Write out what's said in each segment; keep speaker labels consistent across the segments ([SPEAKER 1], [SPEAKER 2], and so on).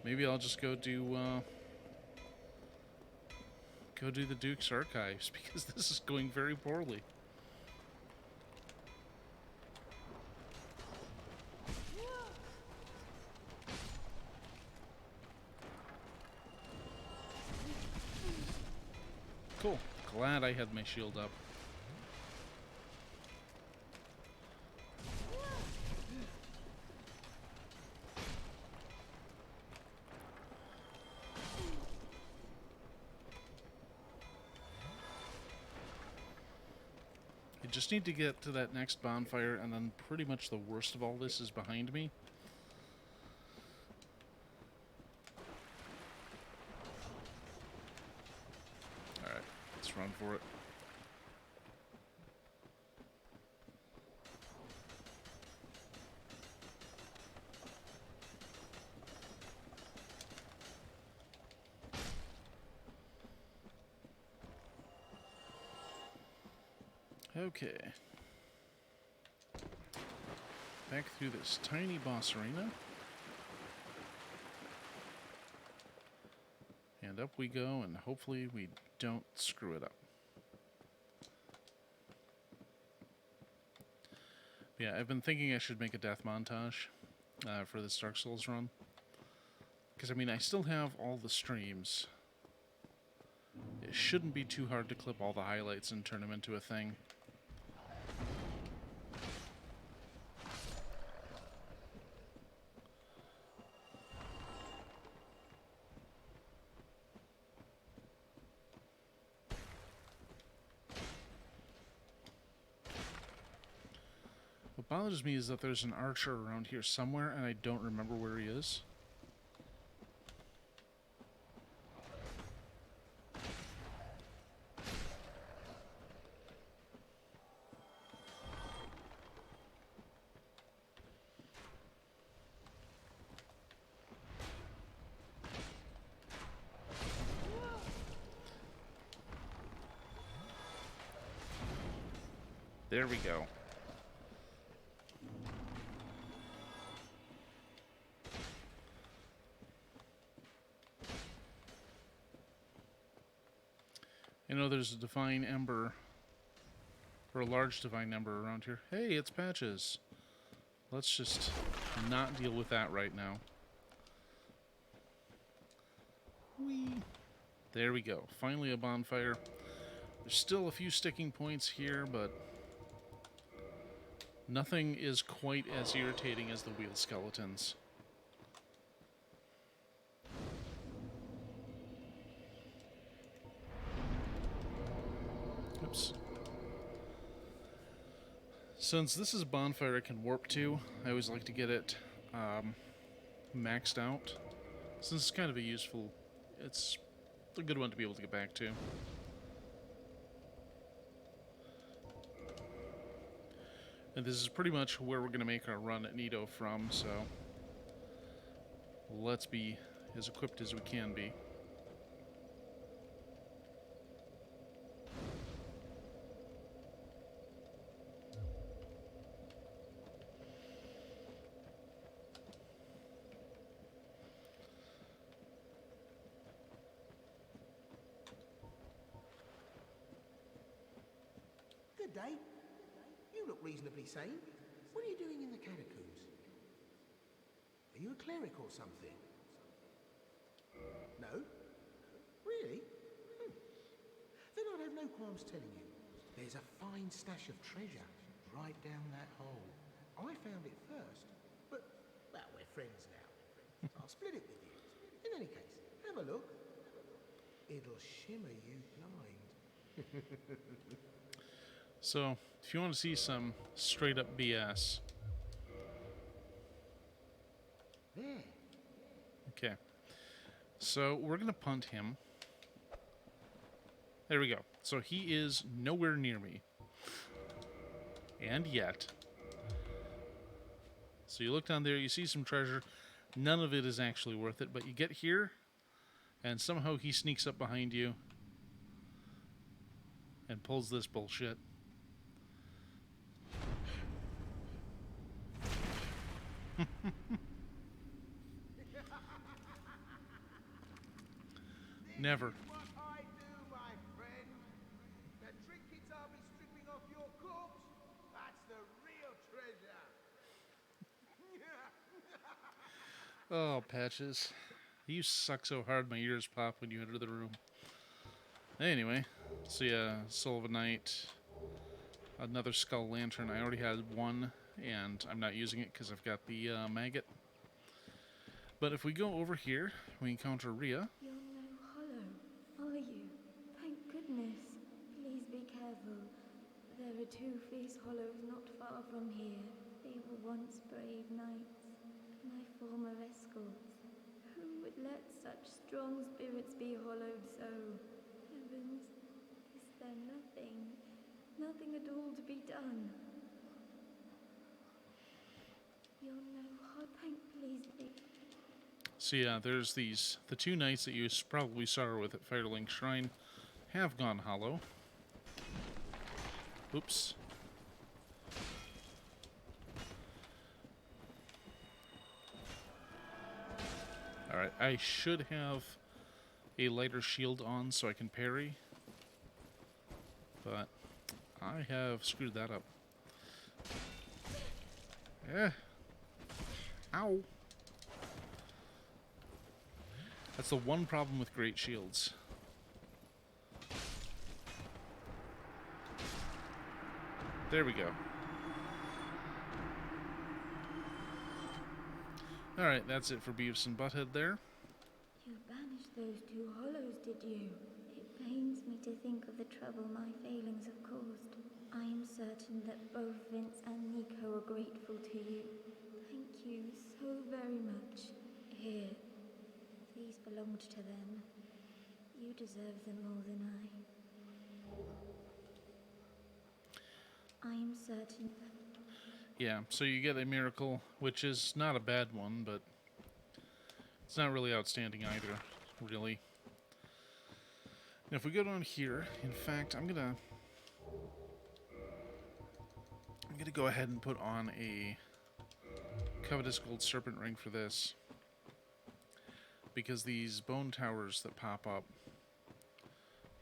[SPEAKER 1] Maybe I'll just go do the Duke's Archives, because this is going very poorly. Cool. Glad I had my shield up. I just need to get to that next bonfire, and then pretty much the worst of all this is behind me. Alright, let's run for it. Okay. Back through this tiny boss arena. And up we go, and hopefully we don't screw it up. Yeah, I've been thinking I should make a death montage for this Dark Souls run. Because, I mean, I still have all the streams. It shouldn't be too hard to clip all the highlights and turn them into a thing. What bothers me is that there's an archer around here somewhere, and I don't remember where he is. There we go. I know there's a divine ember, or a large divine ember around here. Hey, it's Patches. Let's just not deal with that right now. Whee! There we go. Finally a bonfire. There's still a few sticking points here, but nothing is quite as irritating as the wheel skeletons. Oops. Since this is a bonfire I can warp to, I always like to get it maxed out. Since it's kind of a useful... It's a good one to be able to get back to. And this is pretty much where we're going to make our run at Nito from, so let's be as equipped as we can be.
[SPEAKER 2] Good day. You look reasonably sane. What are you doing in the catacombs? Are you a cleric or something? No? Really? Then I'd have no qualms telling you. There's a fine stash of treasure right down that hole. I found it first, but, well, we're friends now. I'll split it with you. In any case, have a look. It'll shimmer you blind.
[SPEAKER 1] So, if you want to see some straight-up BS...
[SPEAKER 2] There.
[SPEAKER 1] Okay. So, we're going to punt him. There we go. So, he is nowhere near me. And yet. So, you look down there, you see some treasure. None of it is actually worth it, but you get here, and somehow he sneaks up behind you and pulls this bullshit. Never.
[SPEAKER 2] What I do, my friend. The trinkets I'll be stripping off your corpse, that's the real treasure.
[SPEAKER 1] Oh, Patches. You suck so hard my ears pop when you enter the room. Anyway, so yeah, Soul of a Knight. Another Skull Lantern. I already had one, and I'm not using it because I've got the maggot. But if we go over here, we encounter Rhea.
[SPEAKER 3] You're no hollow, are you? Thank goodness. Please be careful. There are two fierce hollows not far from here. They were once brave knights, my former escorts. Who would let such strong spirits be hollowed so? Heavens, is there nothing? Nothing at all to be done? You're no hollow. Thank please be.
[SPEAKER 1] So yeah, there's the two knights that you probably saw her with at Firelink Shrine have gone hollow. Oops. Alright, I should have a lighter shield on so I can parry. But I have screwed that up. Ow. That's the one problem with great shields. There we go. Alright, that's it for Beavis and Butthead there.
[SPEAKER 3] You banished those two hollows, did you? It pains me to think of the trouble my failings have caused. I am certain that both Vince and Nico are grateful to you. Thank you so very much. Here, these belonged to them. You deserve them more than I am certain.
[SPEAKER 1] Yeah, so you get a miracle, which is not a bad one, but it's not really outstanding either, really. And if we go down here, in fact, I'm gonna go ahead and put on a Covetous Gold Serpent Ring for this, because these bone towers that pop up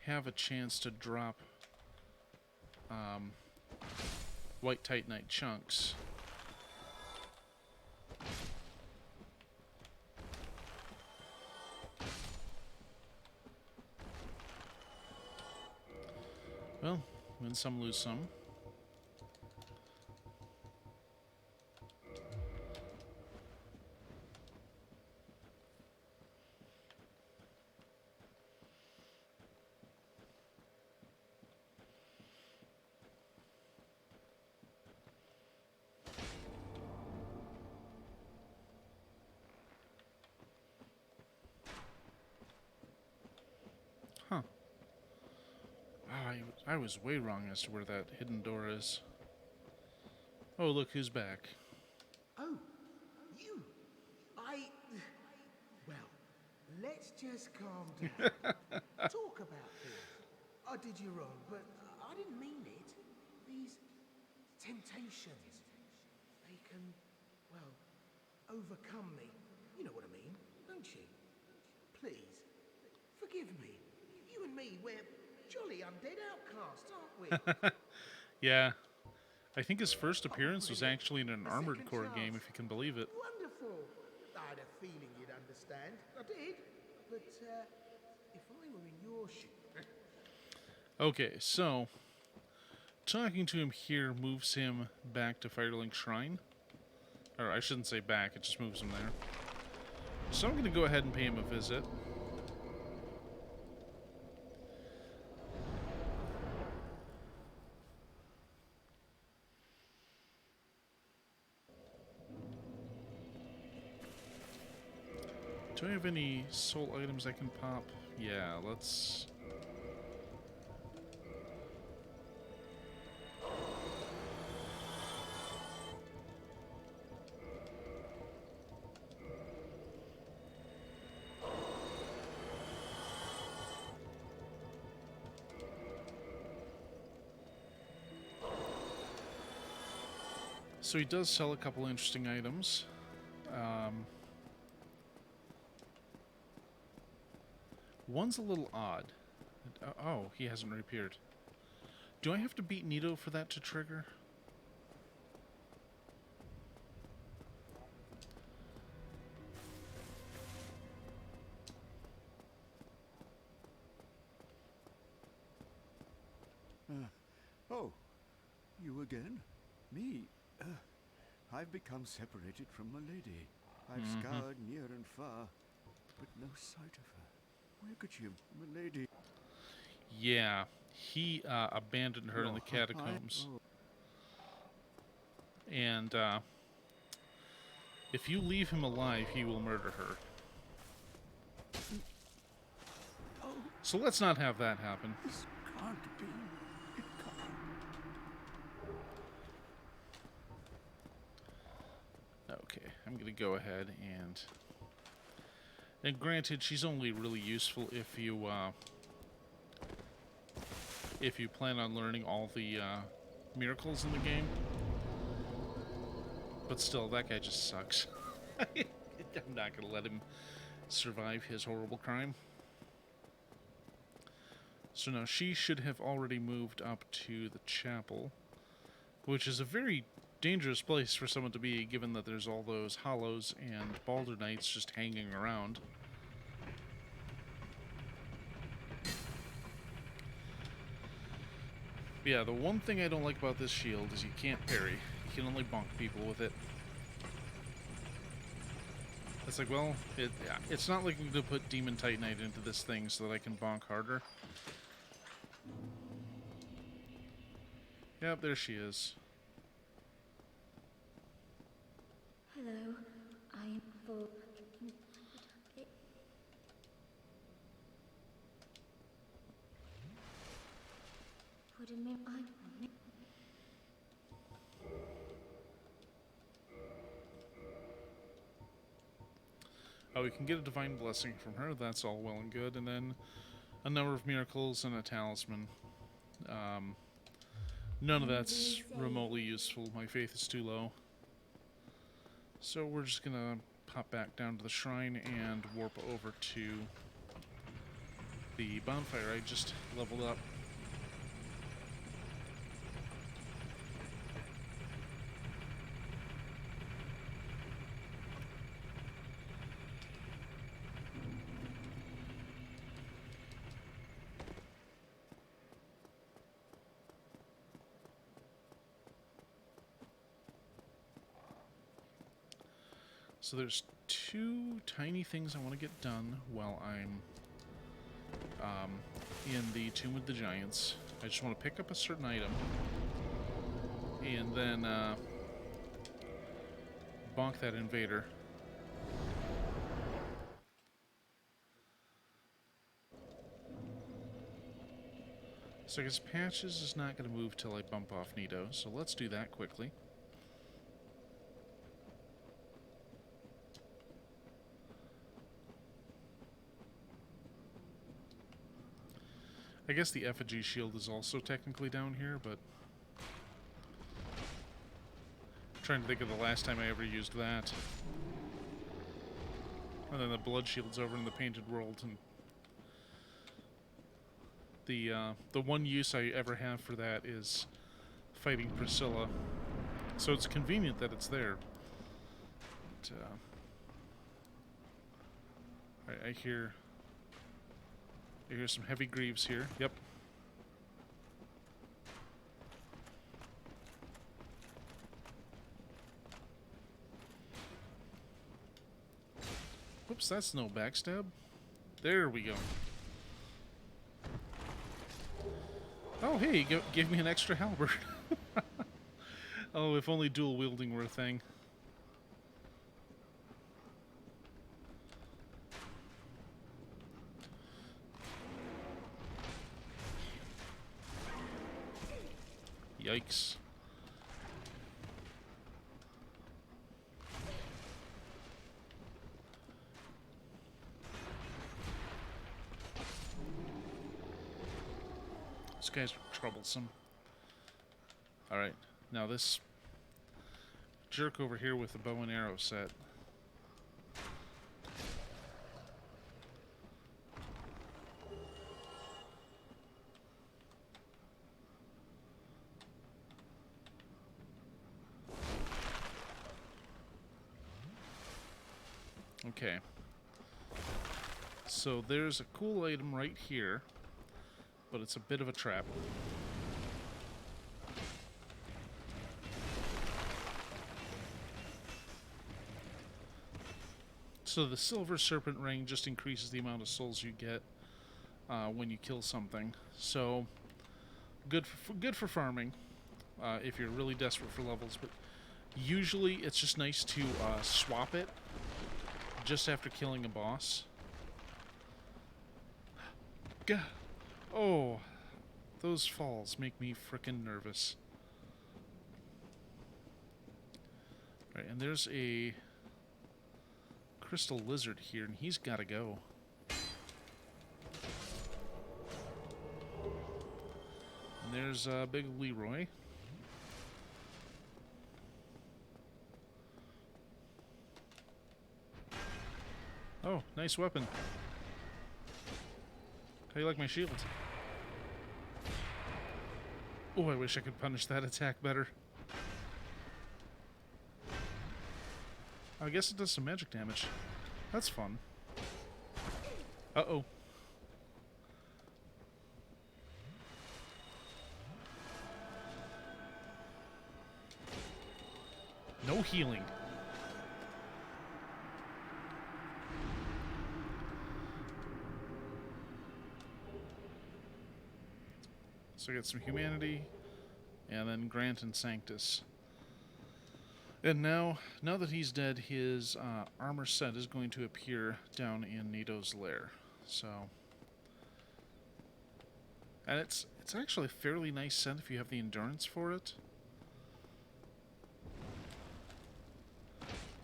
[SPEAKER 1] have a chance to drop White Titanite chunks. Well, win some, lose some. Huh. Wow, I was way wrong as to where that hidden door is. Oh, look who's back.
[SPEAKER 2] Oh, you. Well, let's just calm down. Talk about things. I did you wrong, but I didn't mean it. These temptations, they can, well, overcome me. You know what I mean, don't you? Please, forgive me. You and me, we're jolly undead outcasts, aren't we?
[SPEAKER 1] Yeah. I think his first appearance was
[SPEAKER 2] brilliant.
[SPEAKER 1] actually in an
[SPEAKER 2] A
[SPEAKER 1] Armored
[SPEAKER 2] second
[SPEAKER 1] Core
[SPEAKER 2] chance.
[SPEAKER 1] game, if you can believe it.
[SPEAKER 2] Wonderful. I had a feeling you'd understand. I did. But if I were in your shoes...
[SPEAKER 1] Okay, so talking to him here moves him back to Firelink Shrine. Or I shouldn't say back, it just moves him there. So I'm going to go ahead and pay him a visit. Do I have any soul items I can pop? Yeah, let's... So he does sell a couple interesting items. One's a little odd. Oh, he hasn't reappeared. Do I have to beat Nito for that to trigger?
[SPEAKER 4] Oh, you again? Me? I've become separated from my lady. I've scoured near and far, but no sight of her. Where could she have, my lady?
[SPEAKER 1] Yeah, he abandoned her in the catacombs. And if you leave him alive, he will murder her. So let's not have that happen.
[SPEAKER 4] This can't be. It can't.
[SPEAKER 1] Okay, I'm gonna go ahead and granted, she's only really useful if you plan on learning all the miracles in the game. But still, that guy just sucks. I'm not gonna let him survive his horrible crime. So now she should have already moved up to the chapel, which is a very dangerous place for someone to be, given that there's all those hollows and Balder Knights just hanging around. Yeah, the one thing I don't like about this shield is you can't parry. You can only bonk people with it. It's like, well, it's not like I'm going to put Demon Titanite into this thing so that I can bonk harder. Yep, there she is.
[SPEAKER 3] Hello, I am full. Put him in.
[SPEAKER 1] Oh, we can get a divine blessing from her. That's all well and good. And then a number of miracles and a talisman. None of that's remotely useful. My faith is too low. So we're just going to pop back down to the shrine and warp over to the bonfire I just leveled up. So there's two tiny things I want to get done while I'm in the Tomb of the Giants. I just want to pick up a certain item and then bonk that invader. So I guess Patches is not going to move till I bump off Nito, so let's do that quickly. I guess the effigy shield is also technically down here, but I'm trying to think of the last time I ever used that. And then the blood shield's over in the painted world, and the one use I ever have for that is fighting Priscilla. So it's convenient that it's there. But, I hear some heavy greaves here. Yep. Whoops, that's no backstab. There we go. Oh, hey, gave me an extra halberd. Oh, if only dual wielding were a thing. Yikes. These guys are troublesome. Alright, now this jerk over here with the bow and arrow set. Okay. So there's a cool item right here, but it's a bit of a trap. So the silver serpent ring just increases the amount of souls you get when you kill something. So good for farming if you're really desperate for levels. But usually it's just nice to swap it just after killing a boss. Gah. Oh, those falls make me frickin' nervous. Right, and there's a crystal lizard here, and he's gotta go. And there's Big Leroy. Oh, nice weapon. How do you like my shield? Oh, I wish I could punish that attack better. I guess it does some magic damage. That's fun. Uh-oh. No healing. So I get some humanity, and then Grant and Sanctus. And now that he's dead, his armor set is going to appear down in Nito's lair. So, and it's actually a fairly nice set if you have the endurance for it.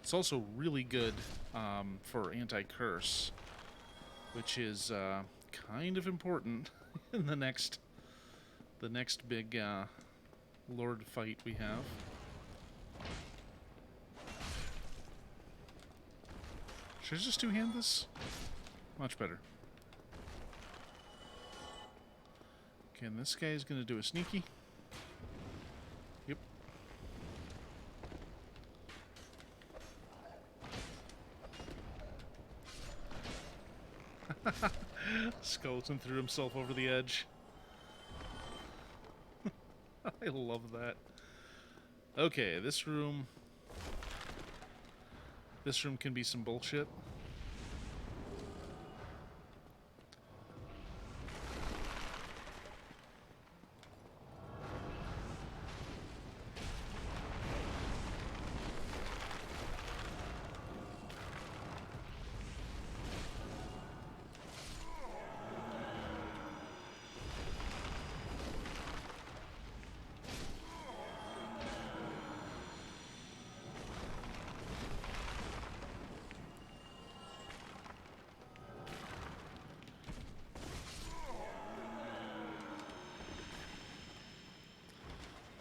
[SPEAKER 1] It's also really good for anti-curse, which is kind of important in the next big Lord fight we have. Should I just two-hand this? Much better. Okay, and this guy is going to do a sneaky. Yep. Skeleton threw himself over the edge. I love that. Okay, this room can be some bullshit.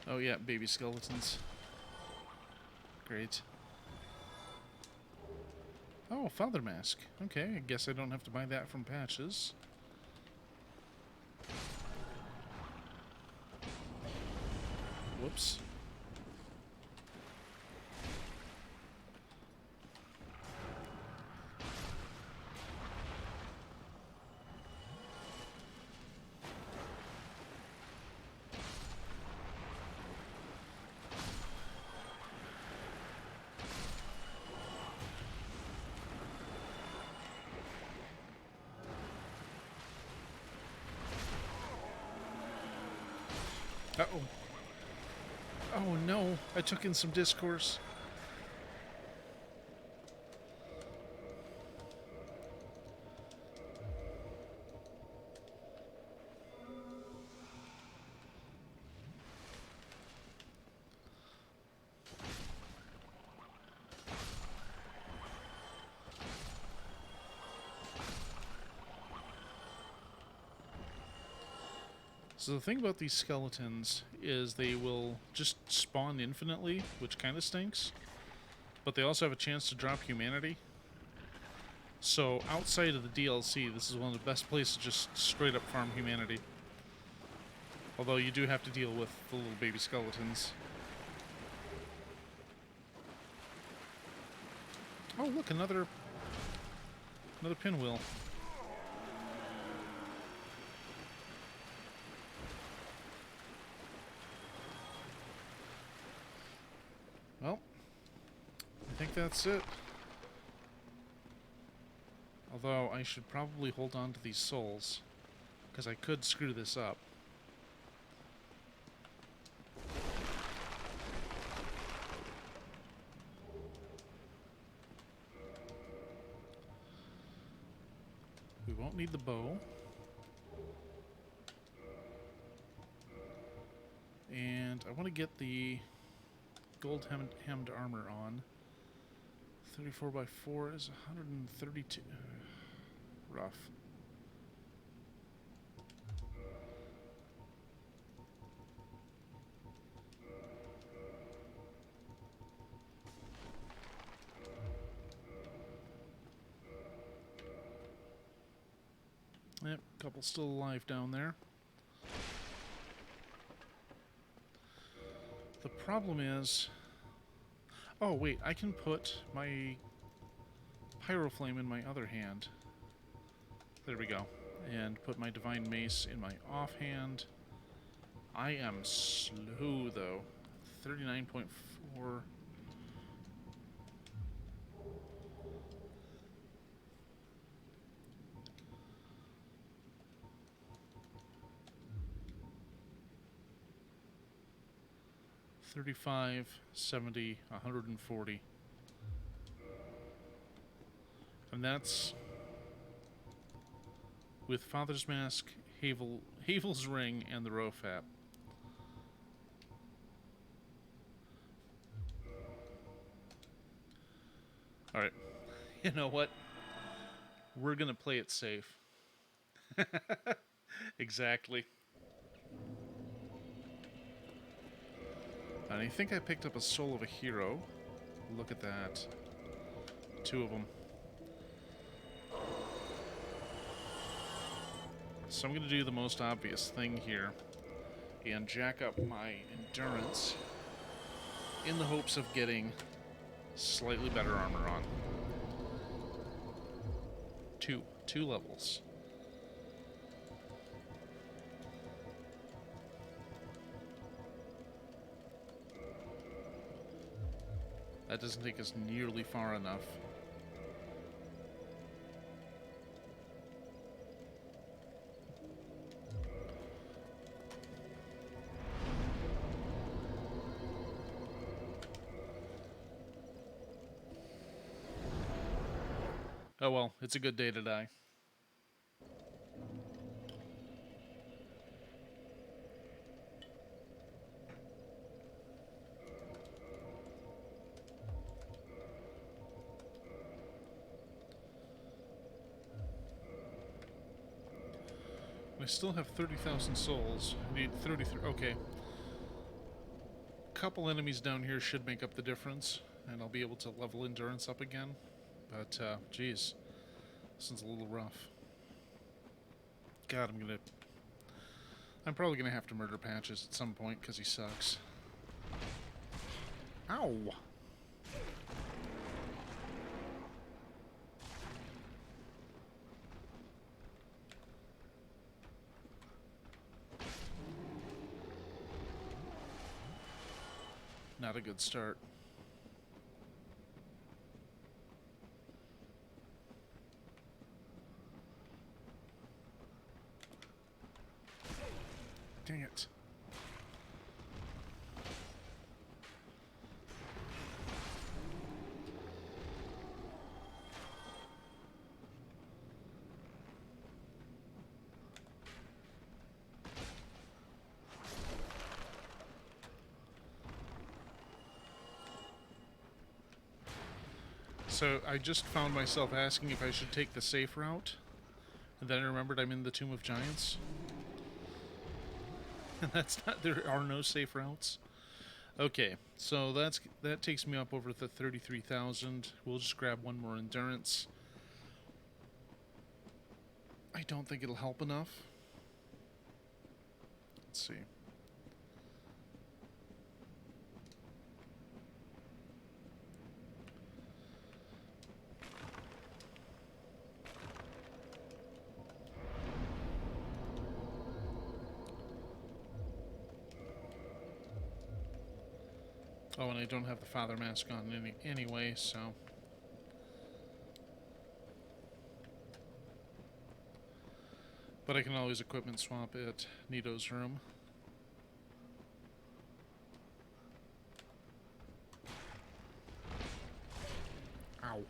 [SPEAKER 1] Oh yeah, baby skeletons. Great. Oh, Father Mask. Okay, I guess I don't have to buy that from Patches. Whoops. Uh-oh. Oh no, I took in some discourse. So the thing about these skeletons is they will just spawn infinitely, which kind of stinks. But they also have a chance to drop humanity. So outside of the DLC, this is one of the best places to just straight up farm humanity. Although you do have to deal with the little baby skeletons. Oh look, another Another pinwheel. Well, I think that's it. Although I should probably hold on to these souls, because I could screw this up. We won't need the bow. And I want to get the gold hemmed armor on. 34 by 4 is 132. Rough. Yep, couple still alive down there. The problem is... Oh, wait, I can put my Pyroflame in my other hand. There we go. And put my Divine Mace in my offhand. I am slow, though. 39.4... 35, 70, 140. And that's with Father's Mask, Havel's Ring, and the Rofap. Alright. You know what? We're gonna play it safe. Exactly. And I think I picked up a Soul of a Hero. Look at that. 2 of them. So I'm going to do the most obvious thing here and jack up my endurance in the hopes of getting slightly better armor on. 2 levels. That doesn't take us nearly far enough. Oh well, it's a good day to die. I still have 30,000 souls. I need 33. Okay. Couple enemies down here should make up the difference, and I'll be able to level endurance up again. But, geez. This one's a little rough. God, I'm probably gonna have to murder Patches at some point, because he sucks. Ow! Not a good start. Dang it. So I just found myself asking if I should take the safe route, and then I remembered I'm in the Tomb of Giants. And there are no safe routes. Okay, so that takes me up over the 33,000. We'll just grab one more endurance. I don't think it'll help enough. Let's see. Oh, and I don't have the father mask on anyway, so... But I can always equipment swap at Nito's room. Ow.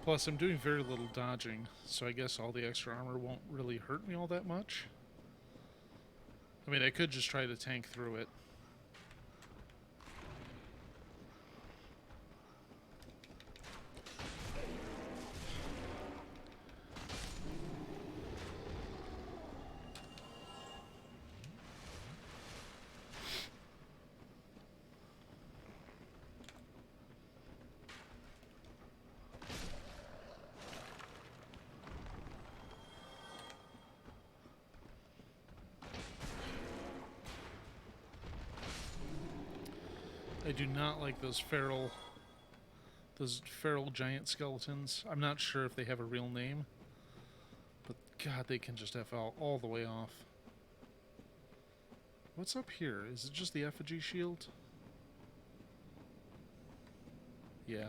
[SPEAKER 1] Plus, I'm doing very little dodging, so I guess all the extra armor won't really hurt me all that much. I mean, I could just try to tank through it. I do not like those feral giant skeletons. I'm not sure if they have a real name, but God, they can just F all the way off. What's up here? Is it just the effigy shield? Yeah.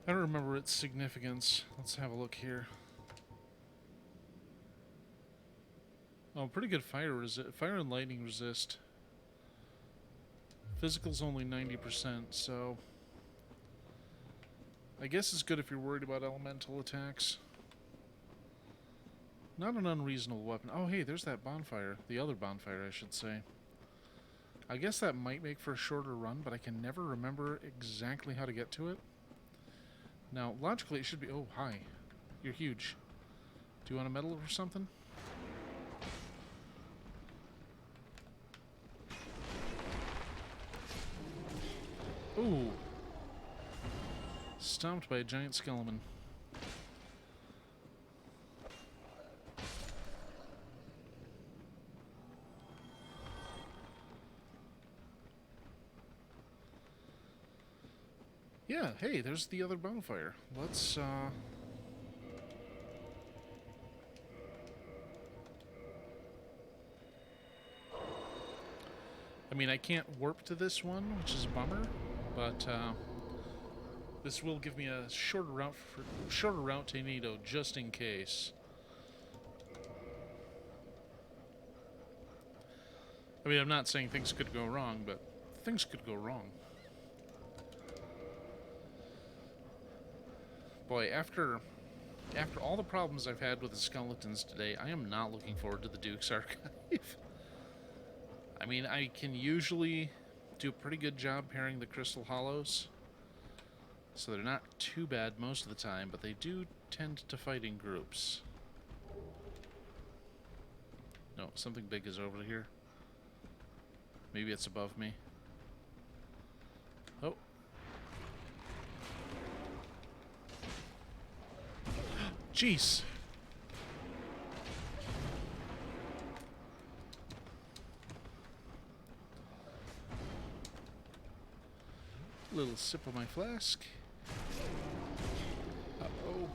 [SPEAKER 1] I don't remember its significance. Let's have a look here. Oh, pretty good fire and lightning resist. Physical's only 90%, so I guess it's good if you're worried about elemental attacks. Not an unreasonable weapon. Oh, hey, there's that bonfire. The other bonfire, I should say. I guess that might make for a shorter run, but I can never remember exactly how to get to it. Now, logically, it should be... Oh, hi. You're huge. Do you want a medal or something? Ooh. Stomped by a giant skeleton. Yeah, hey, there's the other bonfire. Let's, I mean, I can't warp to this one, which is a bummer, but, this will give me a shorter route to Nito, just in case. I mean, I'm not saying things could go wrong, but things could go wrong. Boy, after all the problems I've had with the skeletons today, I am not looking forward to the Duke's Archive. I mean, I can usually do a pretty good job pairing the Crystal Hollows, so they're not too bad most of the time, but they do tend to fight in groups. No, something big is over here. Maybe it's above me. Oh. Jeez. Little sip of my flask. Uh-oh.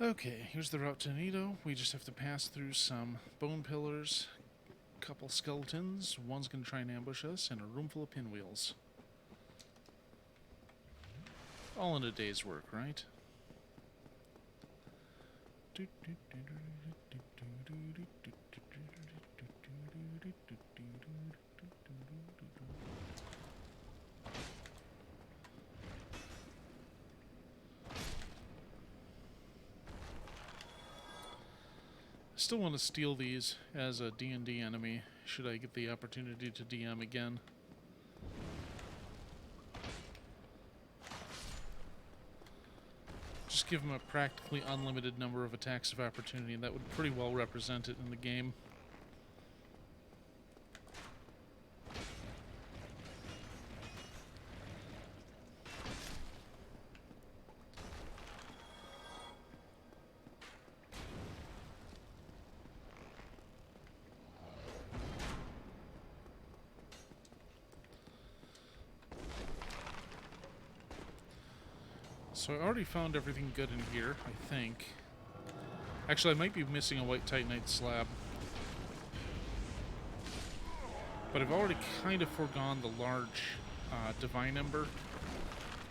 [SPEAKER 1] Okay, here's the route to Nito. We just have to pass through some bone pillars, a couple skeletons, one's going to try and ambush us, and a room full of pinwheels. All in a day's work, right? Still want to steal these as a D&D enemy, should I get the opportunity to DM again. Just give them a practically unlimited number of attacks of opportunity, and that would pretty well represent it in the game. So I already found everything good in here, I think. Actually, I might be missing a white titanite slab. But I've already kind of foregone the large divine ember.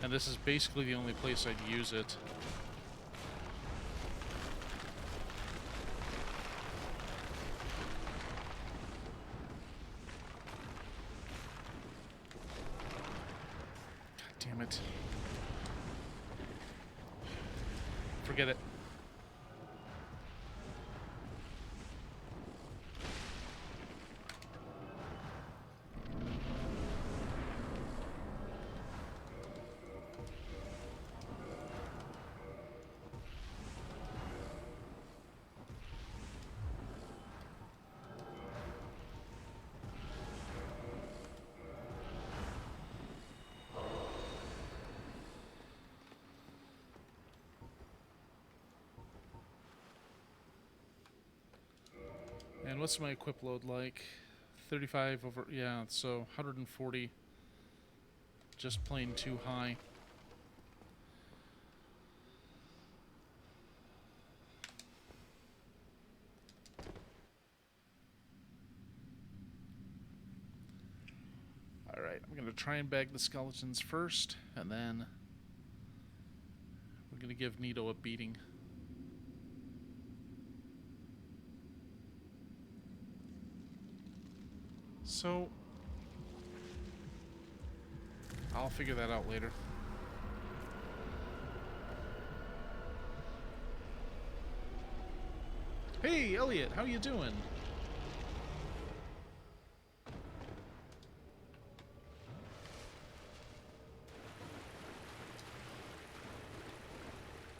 [SPEAKER 1] And this is basically the only place I'd use it. God damn it. Forget it. And what's my equip load like? 35 over, yeah, so 140. Just plain too high. Alright, I'm going to try and bag the skeletons first, and then we're going to give Nito a beating. So, I'll figure that out later. Hey, Elliot, how you doing?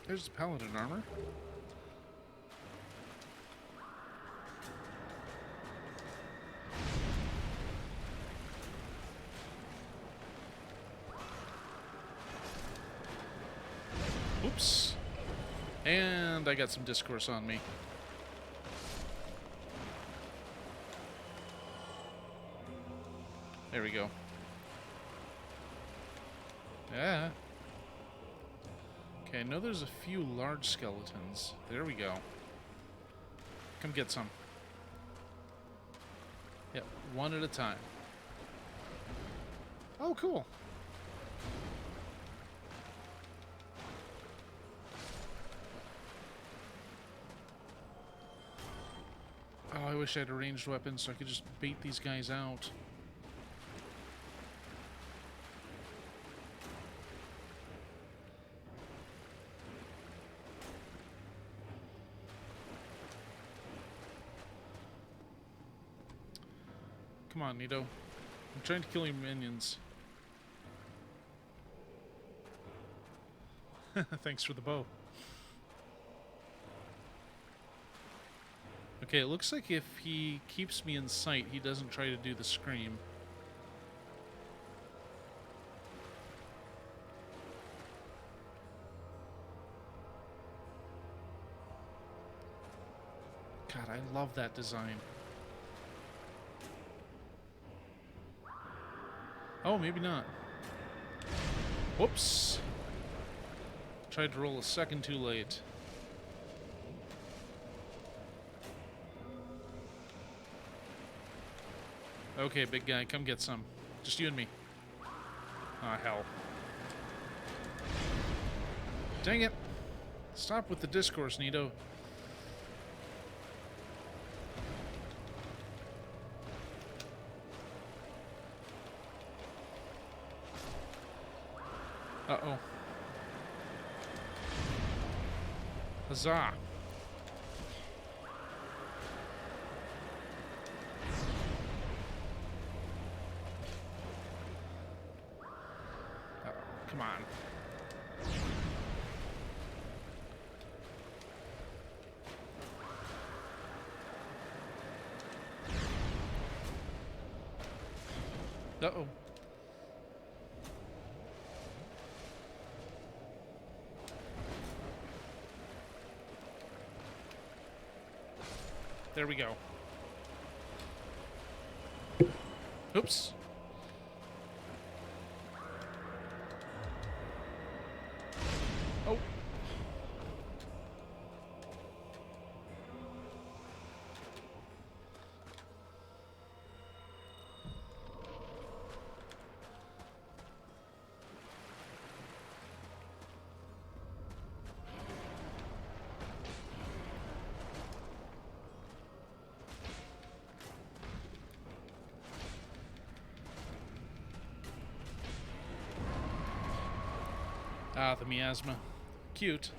[SPEAKER 1] There's the paladin armor. Oops. And I got some discourse on me. There we go. Yeah. Okay, I know there's a few large skeletons. There we go. Come get some. Yep, one at a time. Oh, cool. Oh, I wish I had a ranged weapon so I could just bait these guys out. Come on, Nito. I'm trying to kill your minions. Thanks for the bow. Okay, it looks like if he keeps me in sight, he doesn't try to do the scream. God, I love that design. Oh, maybe not. Whoops. Tried to roll a second too late. Okay, big guy, come get some. Just you and me. Ah, hell. Dang it. Stop with the discourse, Nito. Uh-oh. Huzzah. Come on. Uh-oh. There we go. Oops. Ah, the miasma. Cute.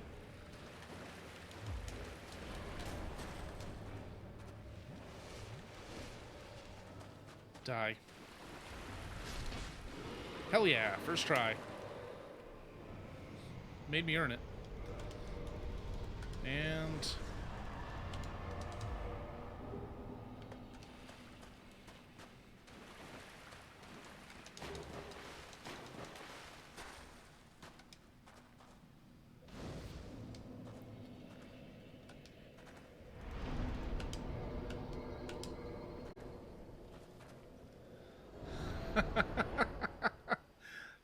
[SPEAKER 1] Die. Hell yeah, first try. Made me earn it. And...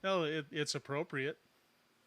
[SPEAKER 1] well, it's appropriate.